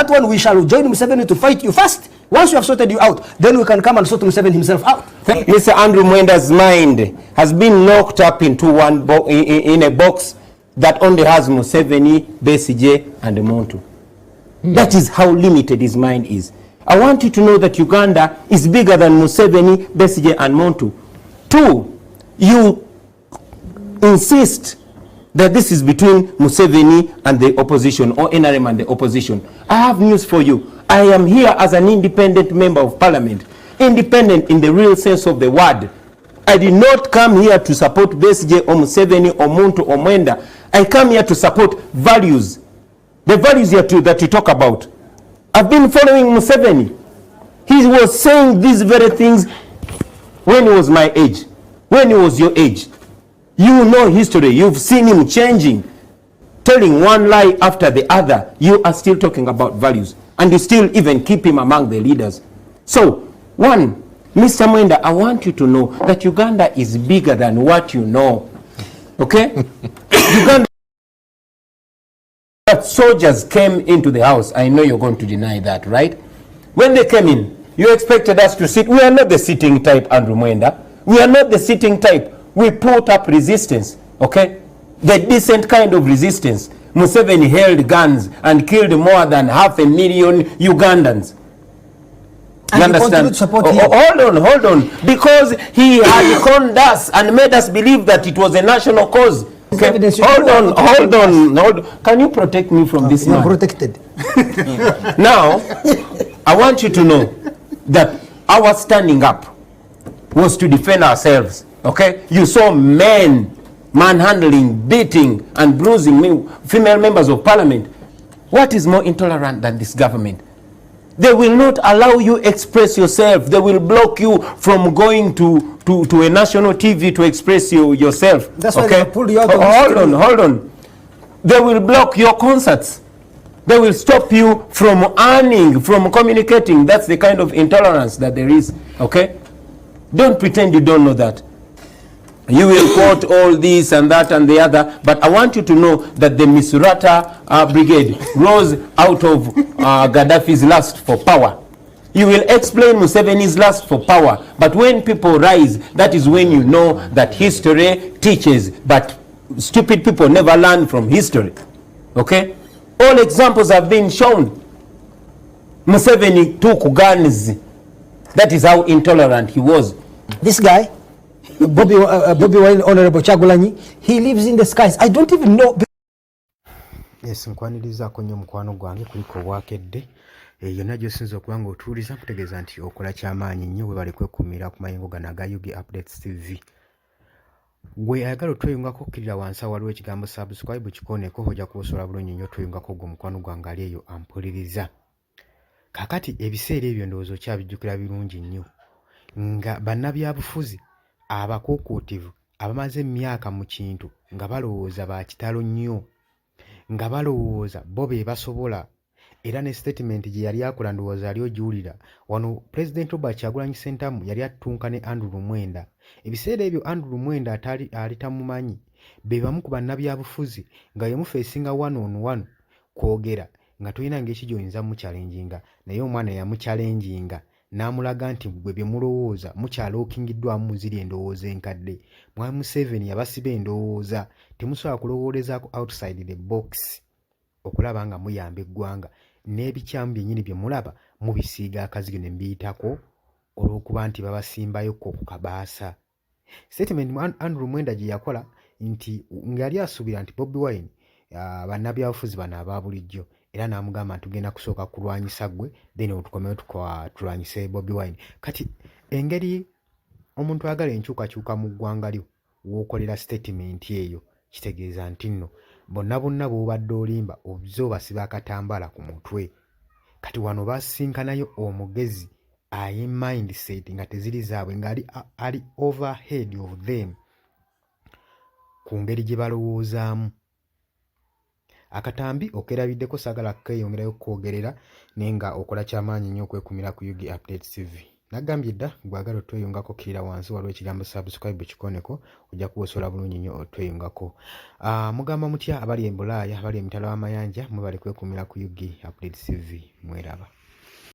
that one we shall join Museveni to fight you first. Once we have sorted you out, then we can come and sort Museveni himself out. Mr. Andrew Mwenda's mind has been locked up into in a box that only has Museveni, Besigye, and Montu. That is how limited his mind is. I want you to know that Uganda is bigger than Museveni, Besigye, and Montu. 2, you insist that this is between Museveni and the opposition, or NRM and the opposition. I have news for you. I am here as an independent member of parliament. Independent in the real sense of the word. I did not come here to support Besigye or Museveni or Muntu or Mwenda. I come here to support values. The values that you talk about. I've been following Museveni. He was saying these very things when he was my age, when he was your age. You know history. You've seen him changing, telling one lie after the other. You are still talking about values, and you still even keep him among the leaders. So, 1, Mr. Mwenda, I want you to know that Uganda is bigger than what you know. Okay? Uganda, that soldiers came into the house. I know you're going to deny that, right? When they came in, you expected us to sit. We are not the sitting type, Andrew Mwenda. We are not the sitting type. We put up resistance, okay? The decent kind of resistance. Museveni held guns and killed more than 500,000 Ugandans. And you understand? Hold on. Because he had conned us and made us believe that it was a national cause. Okay? Hold on. Can you protect me from this man? Protected. Now, I want you to know that our standing up was to defend ourselves. Okay? You saw men manhandling, beating, and bruising female members of parliament. What is more intolerant than this government? They will not allow you express yourself. They will block you from going to a national TV to express yourself. That's why okay? they pulled you out of Hold on. They will block your concerts. They will stop you from earning, from communicating. That's the kind of intolerance that there is. Okay? Don't pretend you don't know that. You will quote all this and that and the other, but I want you to know that the Misurata brigade rose out of Gaddafi's lust for power. You will explain Museveni's lust for power, but when people rise, that is when you know that history teaches, but stupid people never learn from history. Okay? All examples have been shown. Museveni took guns. That is how intolerant he was. This guy, Bobi Wine, Honorable Chagulanyi, he lives in the skies. I don't even know. Yes, nkwaniriza konyo mukwano gwange kuliko bwakedde. Yonna gyosinza okuba ng'otuuliza kutegeeza nti okola kyamaanyi nnyo bwe bali kwekumira ku mayingo gano aga Yugi Updates TV. Gwe ayagala otweyungako okkirira wansi waliwo ekigambo subscribe kikooneko ojja kusobola bulungi nnyo otweyungako gwe mukwano gwange ali eyo ampuliriza. Kakati ebiseera ebyo ndowooza okyabijjukira birungi nnyo nga bannabyabufuzi abakuukuutivu abamaze emyaka mu kintu nga balowooza ba kitalo nnyo, nga balowooza bo be basobola, era ne statement gye yali akola ndowooza ali ogiwulira wano. President Robert Kyagulanyi Ssentamu yali attunka ne Andrew Mwenda. Ebiseera ebyo Andrew Mwenda ali tamumanyi, be bamu ku bannabyabufuzi nga yamufeesinga one on one kwogera nga tolina ng'eki gy'oyinza mukyalenjinga, naye omwana yamukyalenjinga n'amulaga nti gwe bye mulowooza mukyalookingiddwamu muziri endowooza enkadde. Mwami Museveni yabasiba endowooza, temusobola kulowoolezaako outside the box okulaba nga muyamba eggwanga, n'ebikyamu byennyini bye mulaba mubisiiga akazigo ne mbiyitako olw'okuba nti babasimbayokko ku kabaasa. Statement Andrew Mwenda gye yakola nti ng'ali asuubira nti Bobi Wine bannabyabufuzi bano aba bulijjo, era n'amugamba tugenda kusooka kulwanyisa gwe then otukomewo tulwanyise Bobi Wine. Kati engeri omuntu agala enkyukakyuka mu ggwanga lyo w'okolera statement eyo kitegeeza nti nno bonna bw'obadde olimba obuzze obasiba akatambaala ku mutwe. Kati wano basinkanayo omugezi aye mindset nga teziri zaabwe ng'ali ali overhead of them ku ngeri gye balowoozaamu. Akatambi okerabiddeko saagala keyongerayo kwogerera naye nga okola kyamaanyi nnyo okwekumira ku Yugi Updates TV. nagambye dda gwagala otweyungako kirira wansi waliwo ekigambo subscribe kikoneko ojja kuwosola bulungi nnyo otweyungako. Mugamba mutya abali embulaaya abali emitala w'amayanja mwe bali kwekumira ku UG Updates TV mweraba.